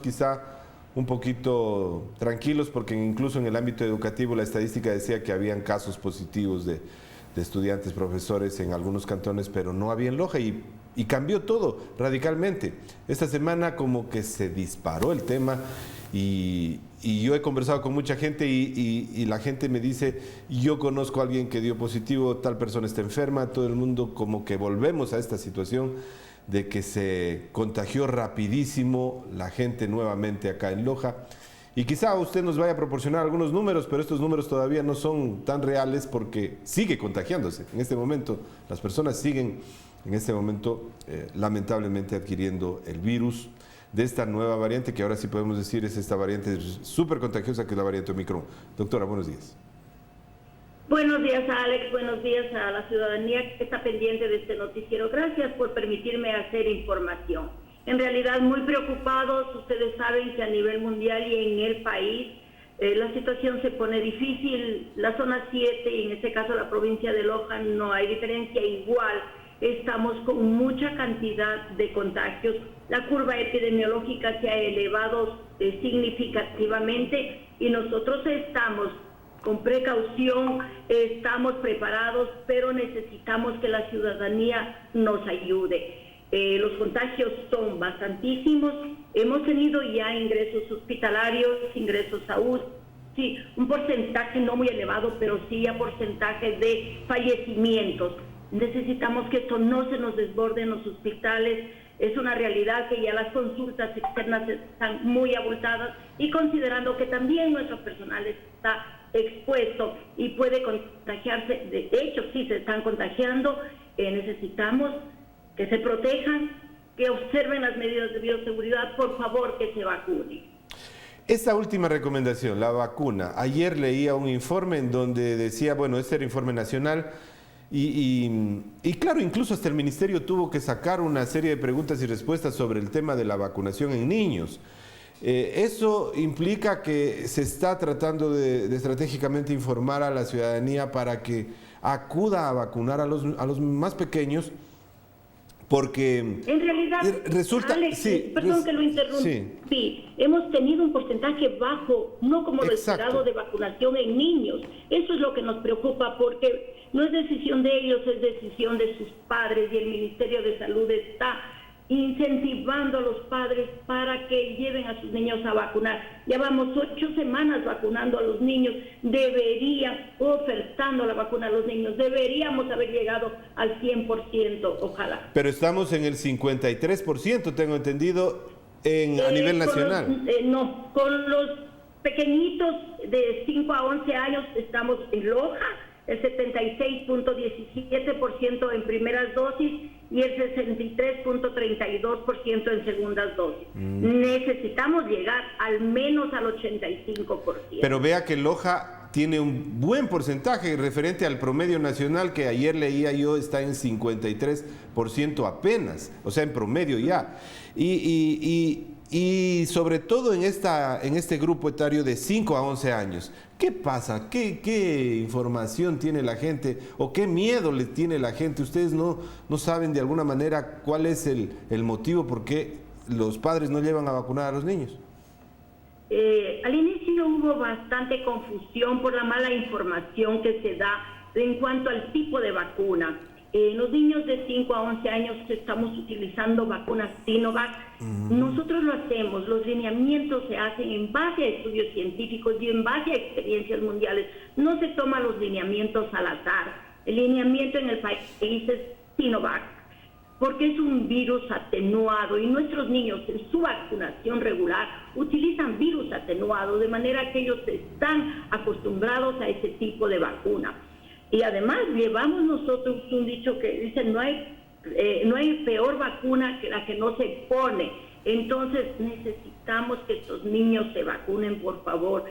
quizá un poquito tranquilos porque incluso en el ámbito educativo la estadística decía que habían casos positivos de estudiantes, profesores en algunos cantones, pero no había en Loja y cambió todo radicalmente. Esta semana como que se disparó el tema y yo he conversado con mucha gente y la gente me dice, yo conozco a alguien que dio positivo, tal persona está enferma, todo el mundo como que volvemos a esta situación de que se contagió rapidísimo la gente nuevamente acá en Loja. Y quizá usted nos vaya a proporcionar algunos números, pero estos números todavía no son tan reales porque sigue contagiándose. En este momento, las personas siguen, en este momento, lamentablemente adquiriendo el virus de esta nueva variante, que ahora sí podemos decir es esta variante súper contagiosa que es la variante Omicron. Doctora, buenos días. Buenos días, Alex. Buenos días a la ciudadanía que está pendiente de este noticiero. Gracias por permitirme hacer información. En realidad, muy preocupados. Ustedes saben que a nivel mundial y en el país la situación se pone difícil. La zona 7, y en este caso la provincia de Loja, no hay diferencia. Igual, estamos con mucha cantidad de contagios. La curva epidemiológica se ha elevado significativamente y nosotros estamos con precaución, estamos preparados, pero necesitamos que la ciudadanía nos ayude. Los contagios son bastantísimos, hemos tenido ya ingresos hospitalarios, ingresos a UCI, un porcentaje no muy elevado, pero sí a porcentaje de fallecimientos. Necesitamos que esto no se nos desborde en los hospitales. Es una realidad que ya las consultas externas están muy abultadas y considerando que también nuestro personal está expuesto y puede contagiarse, de hecho sí se están contagiando, necesitamos que se protejan, que observen las medidas de bioseguridad, por favor que se vacunen. Esta última recomendación, la vacuna, ayer leía un informe en donde decía, bueno, este era informe nacional, y claro, incluso hasta el ministerio tuvo que sacar una serie de preguntas y respuestas sobre el tema de la vacunación en niños. Eso implica que se está tratando de estratégicamente informar a la ciudadanía para que acuda a vacunar a los más pequeños, porque en realidad, resulta... Alex, sí, perdón que lo interrumpa, sí, hemos tenido un porcentaje bajo, no como lo esperado, de vacunación en niños. Eso es lo que nos preocupa, porque no es decisión de ellos, es decisión de sus padres, y el Ministerio de Salud está incentivando a los padres para que lleven a sus niños a vacunar. Ya vamos 8 semanas vacunando a los niños, ofertando la vacuna a los niños, deberíamos haber llegado al 100%, ojalá. Pero estamos en el 53%, tengo entendido, a nivel nacional. No, con los pequeñitos de 5 a 11 años estamos en Loja, el 76.17% en primeras dosis y el 63.32% en segundas dosis. Necesitamos llegar al menos al 85%. Pero vea que Loja tiene un buen porcentaje referente al promedio nacional, que ayer leía yo está en 53% apenas, o sea, en promedio ya. Y sobre todo en este grupo etario de 5 a 11 años, ¿qué pasa? ¿Qué información tiene la gente o qué miedo le tiene la gente? Ustedes no saben de alguna manera cuál es el motivo por qué los padres no llevan a vacunar a los niños. Al inicio hubo bastante confusión por la mala información que se da en cuanto al tipo de vacuna. Los niños de 5 a 11 años estamos utilizando vacunas Sinovac. Nosotros lo hacemos, los lineamientos se hacen en base a estudios científicos y en base a experiencias mundiales. No se toman los lineamientos al azar. El lineamiento en el país es Sinovac, porque es un virus atenuado y nuestros niños en su vacunación regular utilizan virus atenuado, de manera que ellos están acostumbrados a ese tipo de vacuna. Y además llevamos nosotros un dicho que dice no hay peor vacuna que la que no se pone. Entonces necesitamos que estos niños se vacunen, por favor.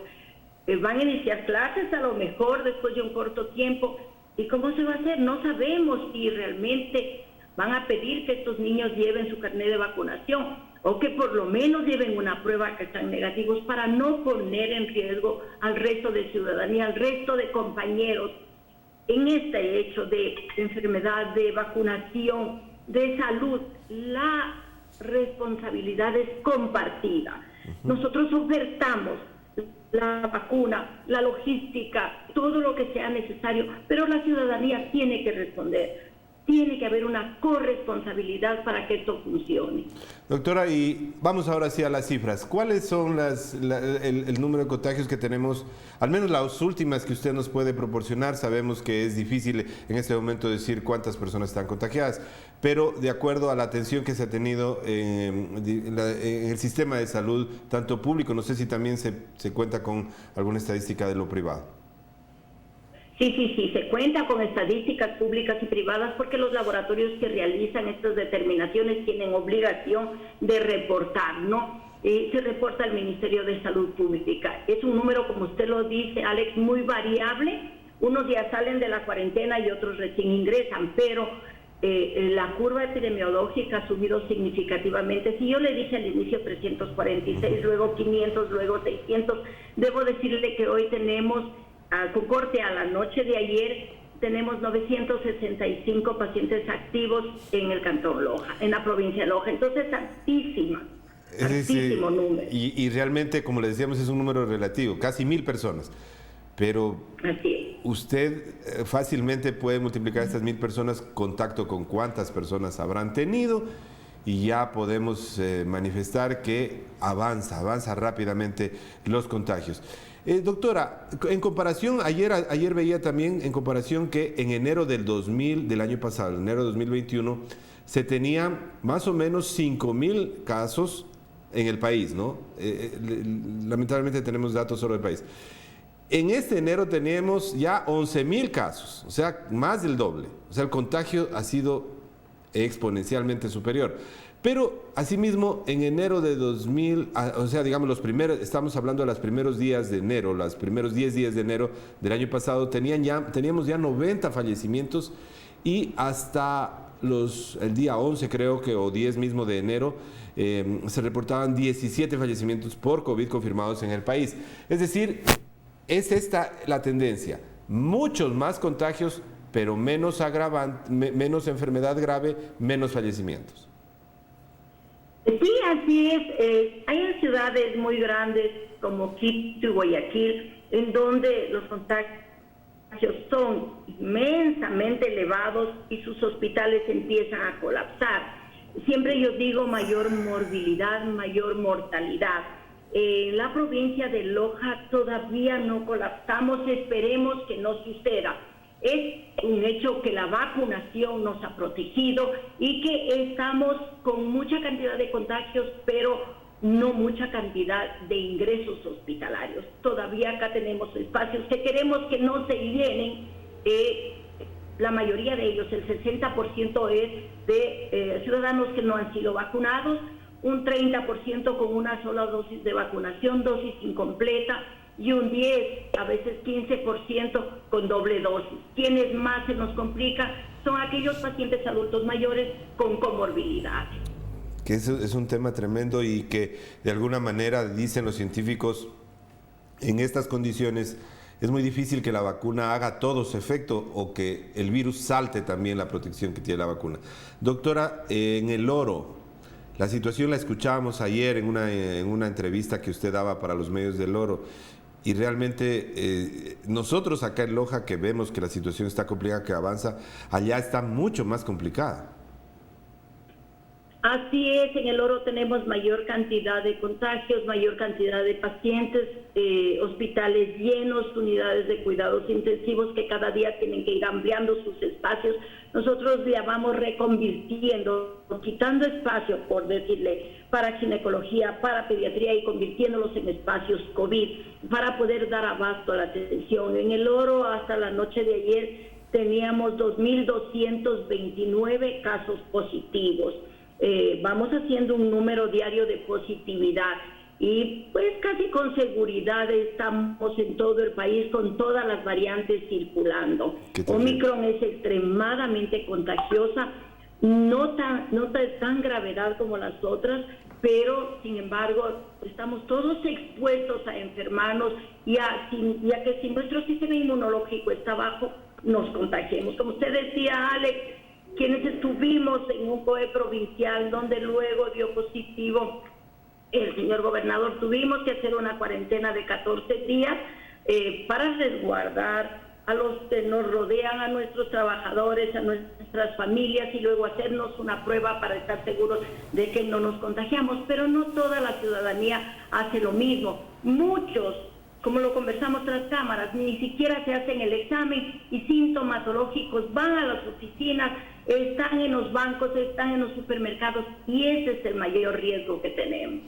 Van a iniciar clases a lo mejor después de un corto tiempo. ¿Y cómo se va a hacer? No sabemos si realmente van a pedir que estos niños lleven su carnet de vacunación o que por lo menos lleven una prueba que están negativos para no poner en riesgo al resto de ciudadanía, al resto de compañeros en este hecho de enfermedad, de vacunación, de salud. La responsabilidad es compartida. Nosotros ofertamos la vacuna, la logística, todo lo que sea necesario, pero la ciudadanía tiene que responder. Tiene que haber una corresponsabilidad para que esto funcione. Doctora, y vamos ahora sí a las cifras. ¿Cuáles son el número de contagios que tenemos, al menos las últimas que usted nos puede proporcionar? Sabemos que es difícil en este momento decir cuántas personas están contagiadas, pero de acuerdo a la atención que se ha tenido en el sistema de salud, tanto público, no sé si también se cuenta con alguna estadística de lo privado. Sí, se cuenta con estadísticas públicas y privadas porque los laboratorios que realizan estas determinaciones tienen obligación de reportar, ¿no? Se reporta al Ministerio de Salud Pública. Es un número, como usted lo dice, Alex, muy variable. Unos ya salen de la cuarentena y otros recién ingresan, pero la curva epidemiológica ha subido significativamente. Si yo le dije al inicio 346, luego 500, luego 600, debo decirle que hoy tenemos, con corte a la noche de ayer, tenemos 965 pacientes activos en el Cantón Loja, en la provincia de Loja. Entonces, altísimo número. Y realmente, como le decíamos, es un número relativo, casi 1000 personas. Pero usted fácilmente puede multiplicar estas 1000 personas, contacto con cuántas personas habrán tenido, y ya podemos manifestar que avanza rápidamente los contagios. Doctora, en comparación, ayer veía también en comparación que en enero del año pasado, enero de 2021, se tenían más o menos 5,000 casos en el país, ¿no? Lamentablemente tenemos datos solo del país. En este enero teníamos ya 11,000 casos, o sea, más del doble. O sea, el contagio ha sido exponencialmente superior. Pero, asimismo, en enero de 2000, o sea, digamos, estamos hablando de los primeros días de enero, los primeros 10 días de enero del año pasado, teníamos ya 90 fallecimientos, y hasta el día 11, creo que, o 10 mismo de enero, se reportaban 17 fallecimientos por COVID confirmados en el país. Es decir, es esta la tendencia: muchos más contagios, pero menos enfermedad grave, menos fallecimientos. Sí, así es. Hay ciudades muy grandes como Quito y Guayaquil, en donde los contagios son inmensamente elevados y sus hospitales empiezan a colapsar. Siempre yo digo mayor morbilidad, mayor mortalidad. En la provincia de Loja todavía no colapsamos, esperemos que no suceda. Es un hecho que la vacunación nos ha protegido y que estamos con mucha cantidad de contagios, pero no mucha cantidad de ingresos hospitalarios. Todavía acá tenemos espacios que queremos que no se llenen. La mayoría de ellos, el 60% es de ciudadanos que no han sido vacunados, un 30% con una sola dosis de vacunación, dosis incompleta, y un 10, a veces 15% con doble dosis. Quienes más se nos complica son aquellos pacientes adultos mayores con comorbilidades. Que eso es un tema tremendo y que de alguna manera, dicen los científicos, en estas condiciones es muy difícil que la vacuna haga todo su efecto o que el virus salte también la protección que tiene la vacuna. Doctora, en el Oro, la situación la escuchábamos ayer en una entrevista que usted daba para los medios del Oro. Y realmente nosotros acá en Loja, que vemos que la situación está complicada, que avanza, allá está mucho más complicada. Así es, en el Oro tenemos mayor cantidad de contagios, mayor cantidad de pacientes, hospitales llenos, unidades de cuidados intensivos que cada día tienen que ir ampliando sus espacios. Nosotros ya vamos reconvirtiendo, quitando espacio, por decirle, para ginecología, para pediatría, y convirtiéndolos en espacios COVID para poder dar abasto a la atención. En el Oro, hasta la noche de ayer, teníamos 2,229 casos positivos. Vamos haciendo un número diario de positividad y pues casi con seguridad estamos en todo el país con todas las variantes circulando. Omicron es extremadamente contagiosa, no tan gravedad como las otras, pero sin embargo estamos todos expuestos a enfermarnos y a que si nuestro sistema inmunológico está bajo, nos contagiemos. Como usted decía, Alex, quienes estuvimos en un COE provincial donde luego dio positivo el señor gobernador, tuvimos que hacer una cuarentena de 14 días para resguardar a los que nos rodean, a nuestros trabajadores, a nuestras familias, y luego hacernos una prueba para estar seguros de que no nos contagiamos. Pero no toda la ciudadanía hace lo mismo. Muchos, como lo conversamos tras cámaras, ni siquiera se hacen el examen y sintomatológicos van a las oficinas, están en los bancos, están en los supermercados, y ese es el mayor riesgo que tenemos.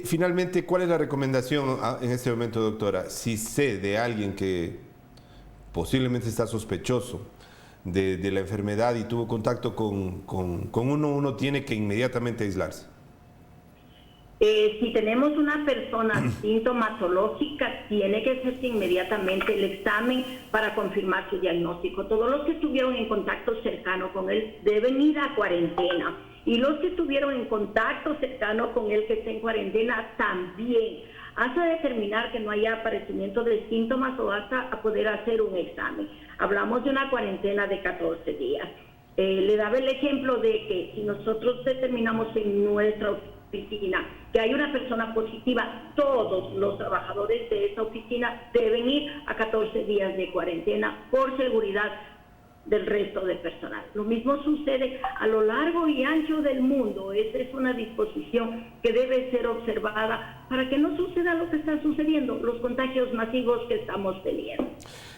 Finalmente, ¿cuál es la recomendación en este momento, doctora? Si sé de alguien que posiblemente está sospechoso de la enfermedad y tuvo contacto con uno tiene que inmediatamente aislarse. Si tenemos una persona sintomatológica, tiene que hacerse inmediatamente el examen para confirmar su diagnóstico. Todos los que estuvieron en contacto cercano con él deben ir a cuarentena. Y los que estuvieron en contacto cercano con él que esté en cuarentena también, hasta determinar que no haya aparecimiento de síntomas o hasta a poder hacer un examen. Hablamos de una cuarentena de 14 días. Le daba el ejemplo de que si nosotros determinamos en nuestra oficina que hay una persona positiva, todos los trabajadores de esa oficina deben ir a 14 días de cuarentena por seguridad del resto del personal. Lo mismo sucede a lo largo y ancho del mundo. Esa es una disposición que debe ser observada para que no suceda lo que está sucediendo, los contagios masivos que estamos teniendo.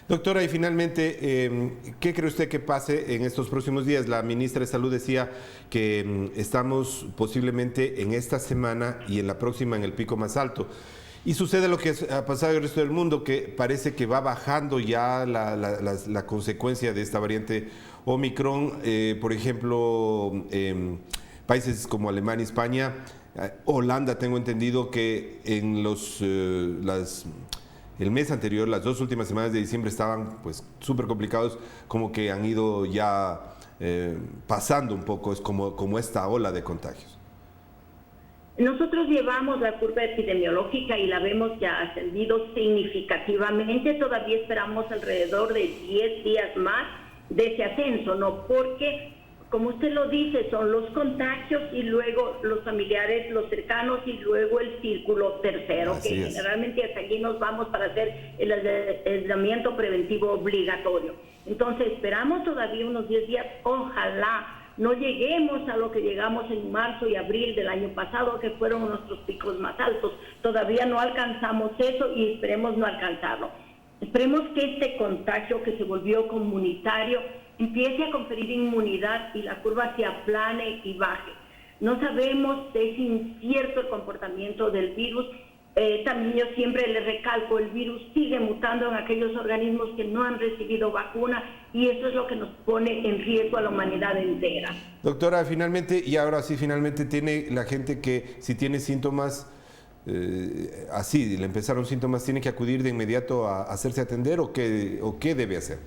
Doctora, y finalmente, ¿qué cree usted que pase en estos próximos días? La ministra de Salud decía que estamos posiblemente en esta semana y en la próxima en el pico más alto. Y sucede lo que ha pasado en el resto del mundo, que parece que va bajando ya la consecuencia de esta variante Omicron. Por ejemplo, países como Alemania, España, Holanda, tengo entendido que en el mes anterior, las 2 últimas semanas de diciembre estaban pues súper complicados, como que han ido ya pasando un poco, es como esta ola de contagios. Nosotros llevamos la curva epidemiológica y la vemos que ha ascendido significativamente. Todavía esperamos alrededor de 10 días más de ese ascenso, ¿no? Porque, como usted lo dice, son los contagios y luego los familiares, los cercanos y luego el círculo tercero, que generalmente hasta allí nos vamos para hacer el aislamiento preventivo obligatorio. Entonces, esperamos todavía unos 10 días, ojalá no lleguemos a lo que llegamos en marzo y abril del año pasado, que fueron nuestros picos más altos. Todavía no alcanzamos eso y esperemos no alcanzarlo. Esperemos que este contagio que se volvió comunitario empiece a conferir inmunidad y la curva se aplane y baje. No sabemos, es incierto el comportamiento del virus. También yo siempre le recalco, el virus sigue mutando en aquellos organismos que no han recibido vacuna y eso es lo que nos pone en riesgo a la humanidad entera. Doctora, finalmente, y ahora sí, finalmente tiene la gente que si tiene síntomas, así, le empezaron síntomas, ¿tiene que acudir de inmediato a hacerse atender o qué debe hacer?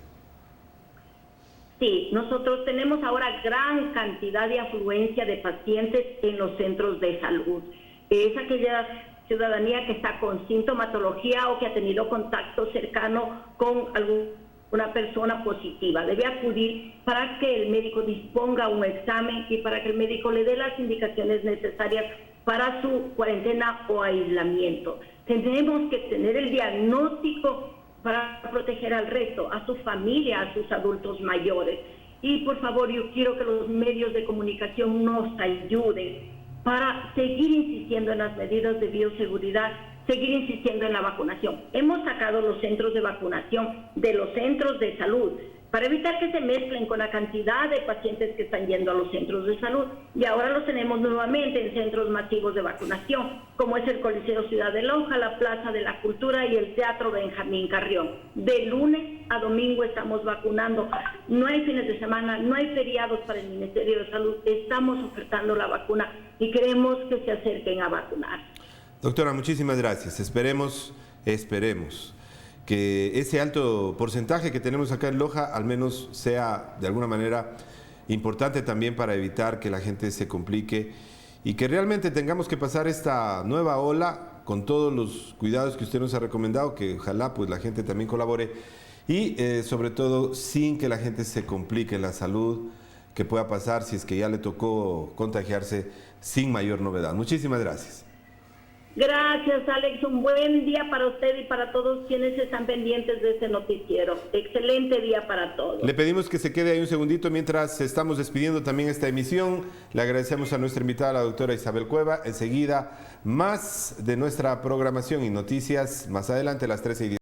Sí, nosotros tenemos ahora gran cantidad de afluencia de pacientes en los centros de salud. Es aquella ciudadanía que está con sintomatología o que ha tenido contacto cercano con alguna persona positiva. Debe acudir para que el médico disponga un examen y para que el médico le dé las indicaciones necesarias para su cuarentena o aislamiento. Tenemos que tener el diagnóstico para proteger al resto, a su familia, a sus adultos mayores. Y por favor, yo quiero que los medios de comunicación nos ayuden para seguir insistiendo en las medidas de bioseguridad, seguir insistiendo en la vacunación. Hemos sacado los centros de vacunación de los centros de salud para evitar que se mezclen con la cantidad de pacientes que están yendo a los centros de salud. Y ahora los tenemos nuevamente en centros masivos de vacunación, como es el Coliseo Ciudad de Loja, la Plaza de la Cultura y el Teatro Benjamín Carrión. De lunes a domingo estamos vacunando. No hay fines de semana, no hay feriados para el Ministerio de Salud. Estamos ofertando la vacuna y queremos que se acerquen a vacunar. Doctora, muchísimas gracias. Esperemos que ese alto porcentaje que tenemos acá en Loja al menos sea de alguna manera importante también para evitar que la gente se complique y que realmente tengamos que pasar esta nueva ola con todos los cuidados que usted nos ha recomendado, que ojalá pues la gente también colabore y sobre todo sin que la gente se complique la salud, que pueda pasar si es que ya le tocó contagiarse sin mayor novedad. Muchísimas gracias. Gracias, Alex. Un buen día para usted y para todos quienes están pendientes de este noticiero. Excelente día para todos. Le pedimos que se quede ahí un segundito mientras estamos despidiendo también esta emisión. Le agradecemos a nuestra invitada, la doctora Isabel Cueva. Enseguida, más de nuestra programación y noticias más adelante a las 13:10.